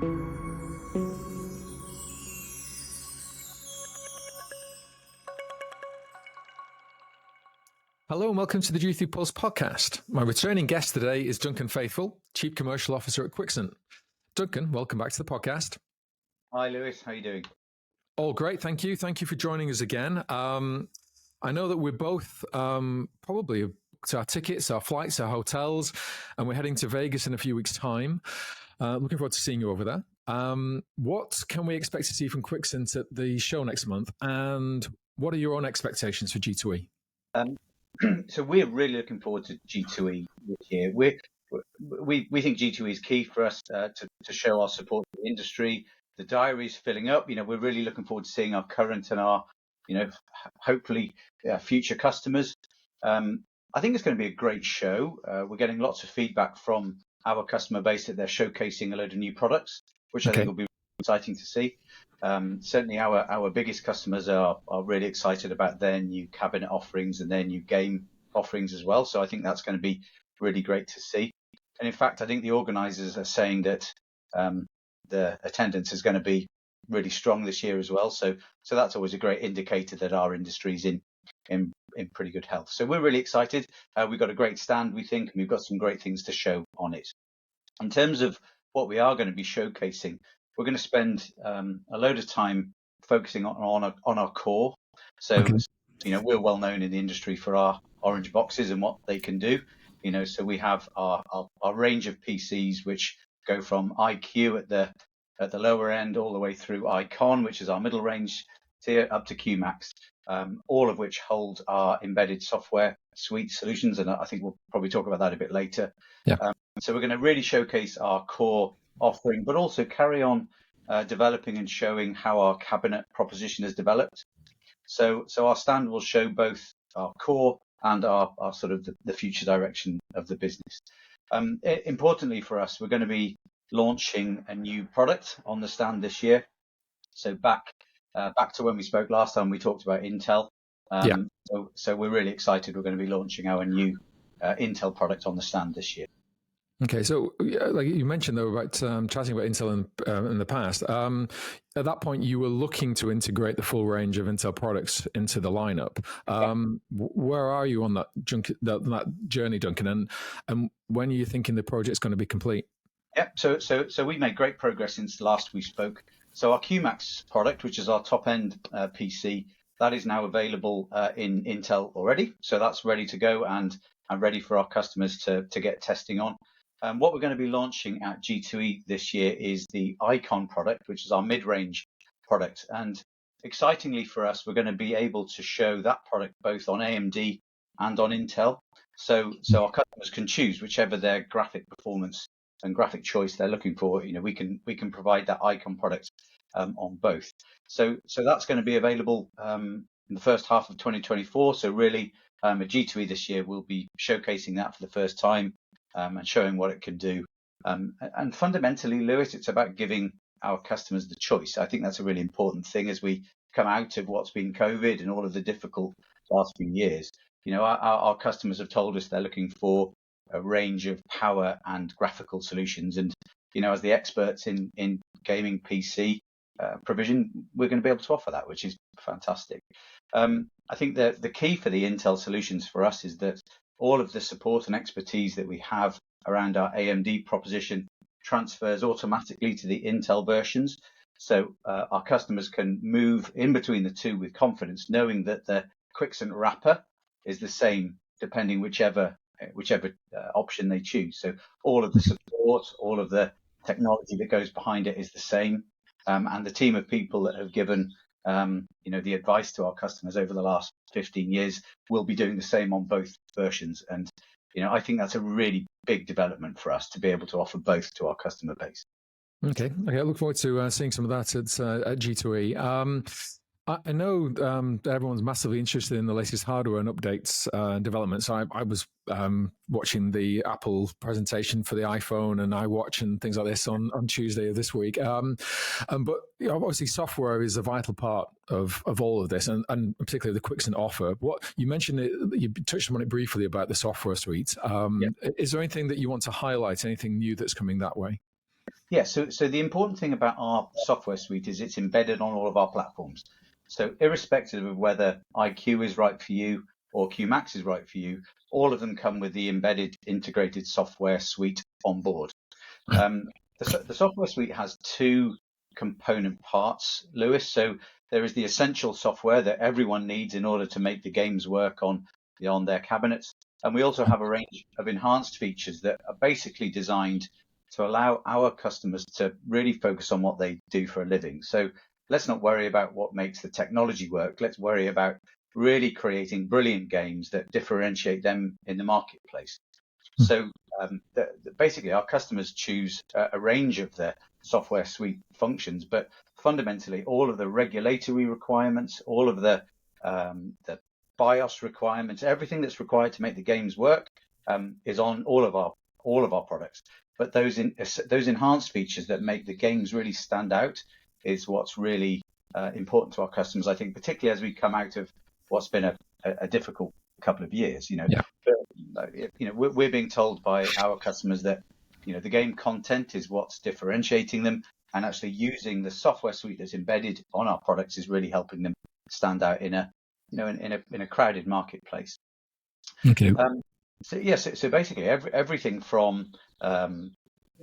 Hello and welcome to the G2E Pulse podcast. My returning guest today is Duncan Faithfull, Chief Commercial Officer at Quixant. Duncan, welcome back to the podcast. Hi, Lewis. How are you doing? All great, thank you. Thank you for joining us again. I know that we're both probably to our tickets, our flights, our hotels, and we're heading to Vegas in a few weeks' time. Looking forward to seeing you over there. What can we expect to see from Quixant at the show next month? And what are your own expectations for G2E? So we're really looking forward to G2E this year. We think G2E is key for us to show our support to the industry. The diary is filling up. We're really looking forward to seeing our current and our, hopefully future customers. I think it's going to be a great show. We're getting lots of feedback from our customer base that they're showcasing a load of new products, which I think will be exciting to see. Certainly our biggest customers are really excited about their new cabinet offerings and their new game offerings as well. So I think that's going to be really great to see. And in fact, I think the organizers are saying that the attendance is going to be really strong this year as well. So that's always a great indicator that our industry is in pretty good health. So we're really excited. We've got a great stand, we think, and we've got some great things to show on it. In terms of what we are going to be showcasing, we're going to spend a load of time focusing on our core. So, we're well known in the industry for our orange boxes and what they can do. So we have our range of PCs, which go from IQ at the lower end all the way through Icon, which is our middle range tier, up to QMax, all of which hold our embedded software suite solutions. And I think we'll probably talk about that a bit later. Yeah. So we're going to really showcase our core offering, but also carry on developing and showing how our cabinet proposition has developed. So our stand will show both our core and our sort of the future direction of the business. Importantly for us, we're going to be launching a new product on the stand this year. So back to when we spoke last time, we talked about Intel. So we're really excited. We're going to be launching our new Intel product on the stand this year. Okay, so like you mentioned though about chatting about Intel in the past. At that point, you were looking to integrate the full range of Intel products into the lineup. Where are you on that journey, Duncan? And when are you thinking the project's going to be complete? Yeah, so we made great progress since last we spoke. So our QMax product, which is our top end PC, that is now available in Intel already. So that's ready to go and ready for our customers to get testing on. What we're going to be launching at G2E this year is the Icon product, which is our mid-range product. And excitingly for us, we're going to be able to show that product both on AMD and on Intel. So our customers can choose whichever their graphic performance and graphic choice they're looking for. We can provide that Icon product on both. So that's going to be available in the first half of 2024. So really, at G2E this year, we'll be showcasing that for the first time. And showing what it can do. And fundamentally, Lewis, it's about giving our customers the choice. I think that's a really important thing as we come out of what's been COVID and all of the difficult last few years. Our customers have told us they're looking for a range of power and graphical solutions. And, as the experts in gaming PC provision, we're going to be able to offer that, which is fantastic. I think that the key for the Intel solutions for us is that all of the support and expertise that we have around our AMD proposition transfers automatically to the Intel versions. So our customers can move in between the two with confidence, knowing that the Quixant wrapper is the same, depending whichever option they choose. So all of the support, all of the technology that goes behind it is the same. And the team of people that have given the advice to our customers over the last 15 years will be doing the same on both versions. And, I think that's a really big development for us to be able to offer both to our customer base. Okay. I look forward to seeing some of that at G2E. I know everyone's massively interested in the latest hardware and updates and developments. So I was watching the Apple presentation for the iPhone and iWatch and things like this on Tuesday of this week. But obviously, software is a vital part of all of this, and particularly the Quixant offer. What you mentioned, you touched on it briefly about the software suite. Is there anything that you want to highlight? Anything new that's coming that way? Yeah, so the important thing about our software suite is it's embedded on all of our platforms. So irrespective of whether IQ is right for you or QMax is right for you, all of them come with the embedded integrated software suite on board. Um, the software suite has two component parts, Lewis. So there is the essential software that everyone needs in order to make the games work on their cabinets. And we also have a range of enhanced features that are basically designed to allow our customers to really focus on what they do for a living. So let's not worry about what makes the technology work. Let's worry about really creating brilliant games that differentiate them in the marketplace. So basically, our customers choose a range of the software suite functions, but fundamentally, all of the regulatory requirements, all of the BIOS requirements, everything that's required to make the games work is on all of our products. But those enhanced features that make the games really stand out is what's really important to our customers. I think, particularly as we come out of what's been a difficult couple of years. Yeah. We're being told by our customers that the game content is what's differentiating them, and actually using the software suite that's embedded on our products is really helping them stand out in a crowded marketplace. Okay. So basically everything from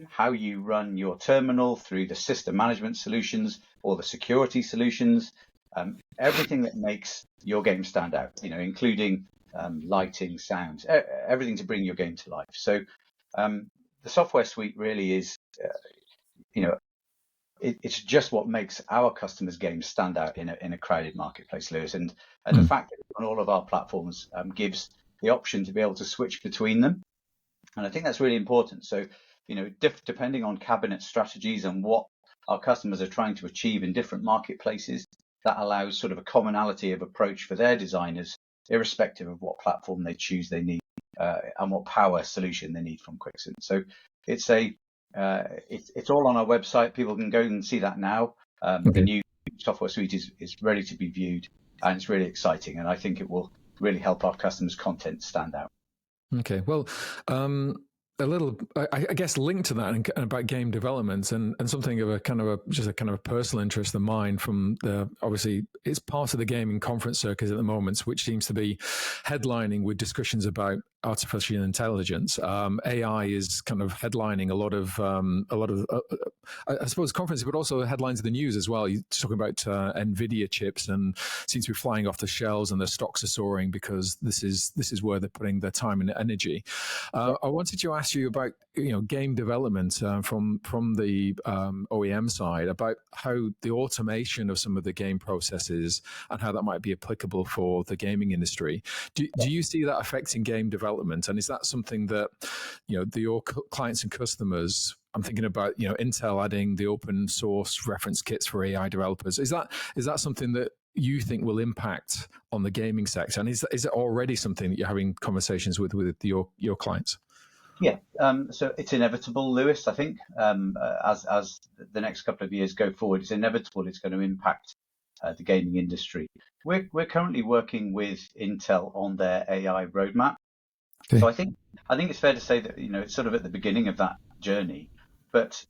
how you run your terminal through the system management solutions or the security solutions, everything that makes your game stand out, including lighting, sounds, everything to bring your game to life. So the software suite really is, it's just what makes our customers' games stand out in a crowded marketplace, Lewis. And the fact that on all of our platforms gives the option to be able to switch between them. And I think that's really important. So, depending on cabinet strategies and what our customers are trying to achieve in different marketplaces, that allows sort of a commonality of approach for their designers, irrespective of what platform they choose they need and what power solution they need from Quixant. So it's all on our website. People can go and see that now. The new software suite is ready to be viewed, and it's really exciting. And I think it will really help our customers' content stand out. Okay, well, a little, I guess, linked to that and about game development and something of a kind of a personal interest of mine from obviously it's part of the gaming conference circuit at the moment, which seems to be headlining with discussions about artificial intelligence. AI is kind of headlining a lot of I suppose conferences, but also headlines of the news as well. You're talking about NVIDIA chips and seems to be flying off the shelves, and their stocks are soaring because this is where they're putting their time and energy. I wanted to ask you about game development from the OEM side, about how the automation of some of the game processes and how that might be applicable for the gaming industry. Do you see that affecting game development? And is that something that your clients and customers? I'm thinking about Intel adding the open source reference kits for AI developers. Is that something that you think will impact on the gaming sector? And is it already something that you're having conversations with your clients? Yeah, so it's inevitable, Lewis. I think as the next couple of years go forward, it's inevitable it's going to impact the gaming industry. We're currently working with Intel on their AI roadmap. Okay. So I think it's fair to say that it's sort of at the beginning of that journey, but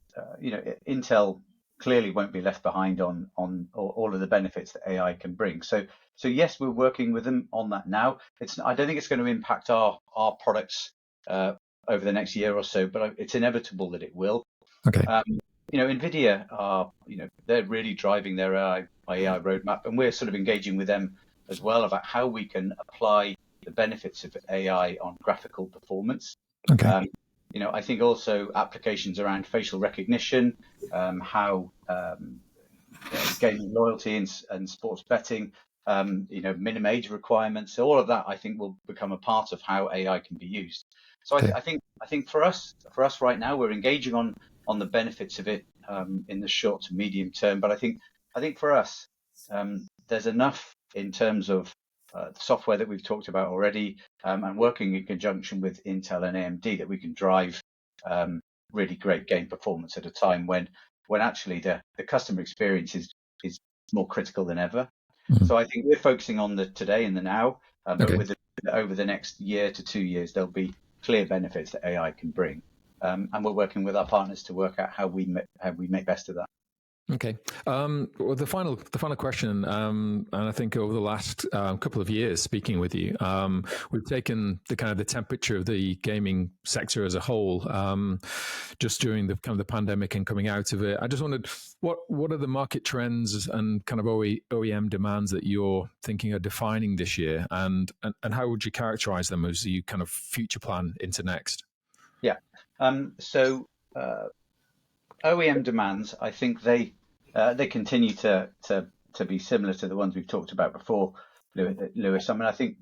Intel clearly won't be left behind on all of the benefits that AI can bring. So yes, we're working with them on that now. I don't think it's going to impact our products over the next year or so, but it's inevitable that it will. Okay. NVIDIA are, they're really driving their AI roadmap, and we're sort of engaging with them as well about how we can apply the benefits of AI on graphical performance. Okay. I think also applications around facial recognition, how gaming loyalty and sports betting, minimum age requirements, all of that I think will become a part of how AI can be used. So okay. I think for us right now, we're engaging on the benefits of it in the short to medium term. But I think for us, there's enough in terms of the software that we've talked about already, and working in conjunction with Intel and AMD, that we can drive really great game performance at a time when actually the customer experience is more critical than ever. Mm-hmm. So I think we're focusing on the today and the now, but over the next year to 2 years, there'll be clear benefits that AI can bring. and we're working with our partners to work out how we make best of that. Okay. Well, the final question, and I think over the last couple of years, speaking with you, we've taken the temperature of the gaming sector as a whole, just during the the pandemic and coming out of it. I just wondered what are the market trends and OEM demands that you're thinking are defining this year, and how would you characterize them as you future plan into next? Yeah. So OEM demands, I think they continue to be similar to the ones we've talked about before, Lewis. I mean, I think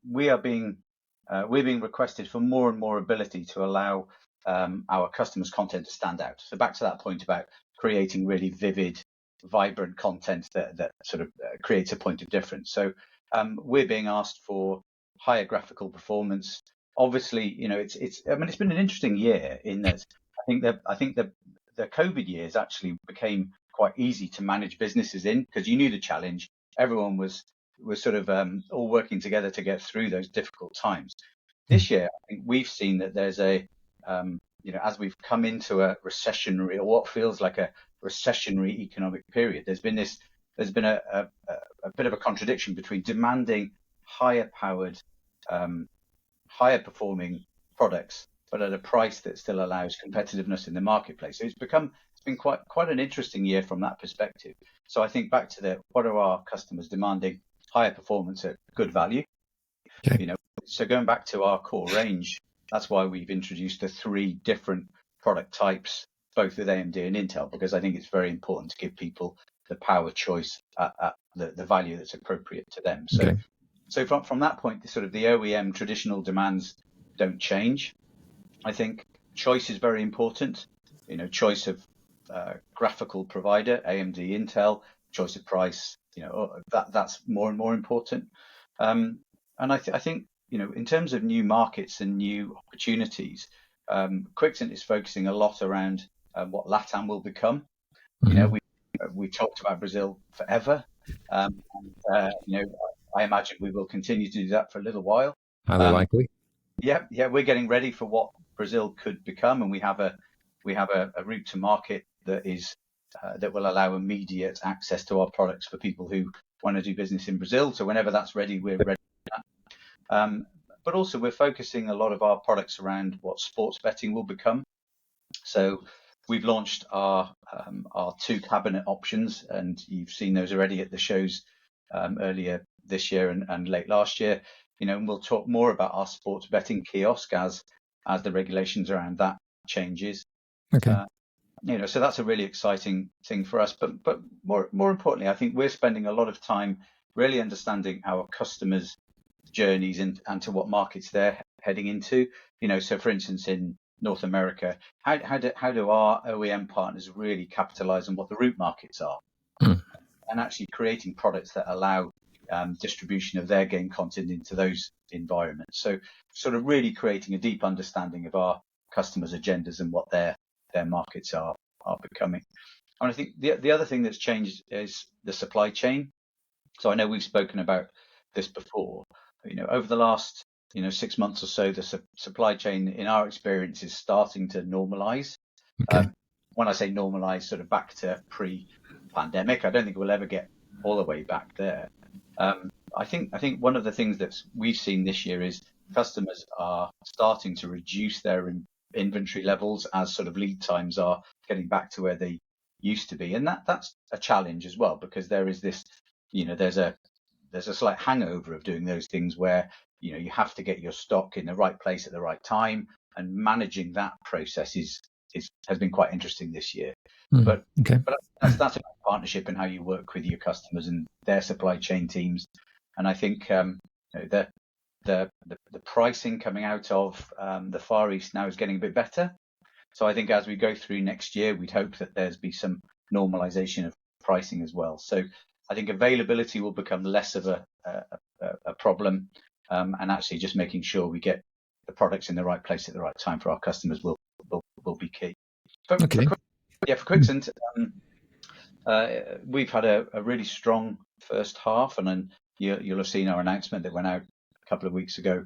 we're being requested for more and more ability to allow our customers' content to stand out. So back to that point about creating really vivid, vibrant content that sort of creates a point of difference. So we're being asked for higher graphical performance. Obviously, it's been an interesting year in that I think the COVID years actually became quite easy to manage businesses in, because you knew the challenge. Everyone was sort of all working together to get through those difficult times. This year, I think we've seen that there's as we've come into a recessionary, or what feels like a recessionary economic period, there's been a bit of a contradiction between demanding higher powered, higher performing products, but at a price that still allows competitiveness in the marketplace. So it's been quite an interesting year from that perspective. So I think back to what are our customers demanding? Higher performance at good value. Okay. So going back to our core range, that's why we've introduced the 3 different product types, both with AMD and Intel, because I think it's very important to give people the power choice at the value that's appropriate to them. So, okay. So from that point, the OEM traditional demands don't change. I think choice is very important. Choice of graphical provider, AMD, Intel, choice of price. That's more and more important. And I think in terms of new markets and new opportunities, Quixant is focusing a lot around what LATAM will become. Mm-hmm. We talked about Brazil forever. I imagine we will continue to do that for a little while. Highly likely. Yeah, we're getting ready for what Brazil could become, and we have a route to market that will allow immediate access to our products for people who want to do business in Brazil. So whenever that's ready, we're ready for that. But also we're focusing a lot of our products around what sports betting will become. So we've launched our 2 cabinet options, and you've seen those already at the shows earlier this year and late last year. And we'll talk more about our sports betting kiosk as the regulations around that changes. Okay. So that's a really exciting thing for us. But more importantly, I think we're spending a lot of time really understanding our customers' journeys and to what markets they're heading into. So for instance, in North America, how do our OEM partners really capitalize on what the route markets are, and actually creating products that allow distribution of their game content into those environments. So sort of really creating a deep understanding of our customers' agendas and what their markets are becoming. And I think the other thing that's changed is the supply chain. So I know we've spoken about this before. Over the last 6 months or so, the supply chain, in our experience, is starting to normalize. Okay. When I say normalize, sort of back to pre-pandemic, I don't think we'll ever get all the way back there. I think one of the things that we've seen this year is customers are starting to reduce their inventory levels as sort of lead times are getting back to where they used to be, and that's a challenge as well, because there is this, there's a slight hangover of doing those things where you have to get your stock in the right place at the right time, and managing that process has been quite interesting this year. But that's about partnership and how you work with your customers and their supply chain teams. And I think the pricing coming out of the Far East now is getting a bit better. So I think as we go through next year, we'd hope that there's be some normalization of pricing as well. So I think availability will become less of a problem, and actually just making sure we get the products in the right place at the right time for our customers will be key. For Quixant, we've had a really strong first half, and then you'll have seen our announcement that went out a couple of weeks ago.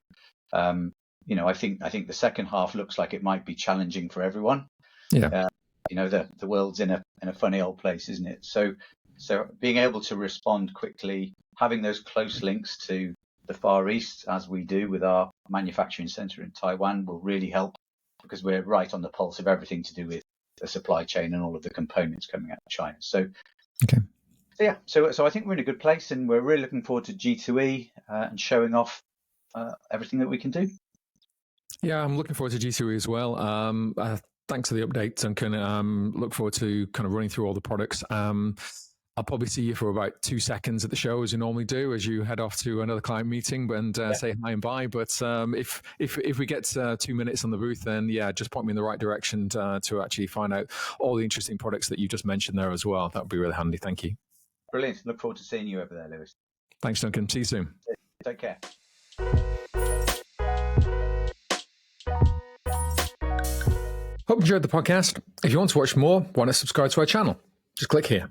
I think the second half looks like it might be challenging for everyone. Yeah. The world's in a funny old place, isn't it? So being able to respond quickly, having those close links to the Far East, as we do with our manufacturing center in Taiwan, will really help, because we're right on the pulse of everything to do with the supply chain and all of the components coming out of China. So, okay. So I think we're in a good place, and we're really looking forward to G2E and showing off everything that we can do. Yeah, I'm looking forward to G2E as well. Thanks for the update, Duncan. Look forward to kind of running through all the products. I'll probably see you for about 2 seconds at the show, as you normally do, as you head off to another client meeting and say hi and bye. But if we get 2 minutes on the booth, then just point me in the right direction to actually find out all the interesting products that you just mentioned there as well. That would be really handy. Thank you. Brilliant. Look forward to seeing you over there, Lewis. Thanks, Duncan. See you soon. Take care. Hope you enjoyed the podcast. If you want to watch more, why not subscribe to our channel? Just click here.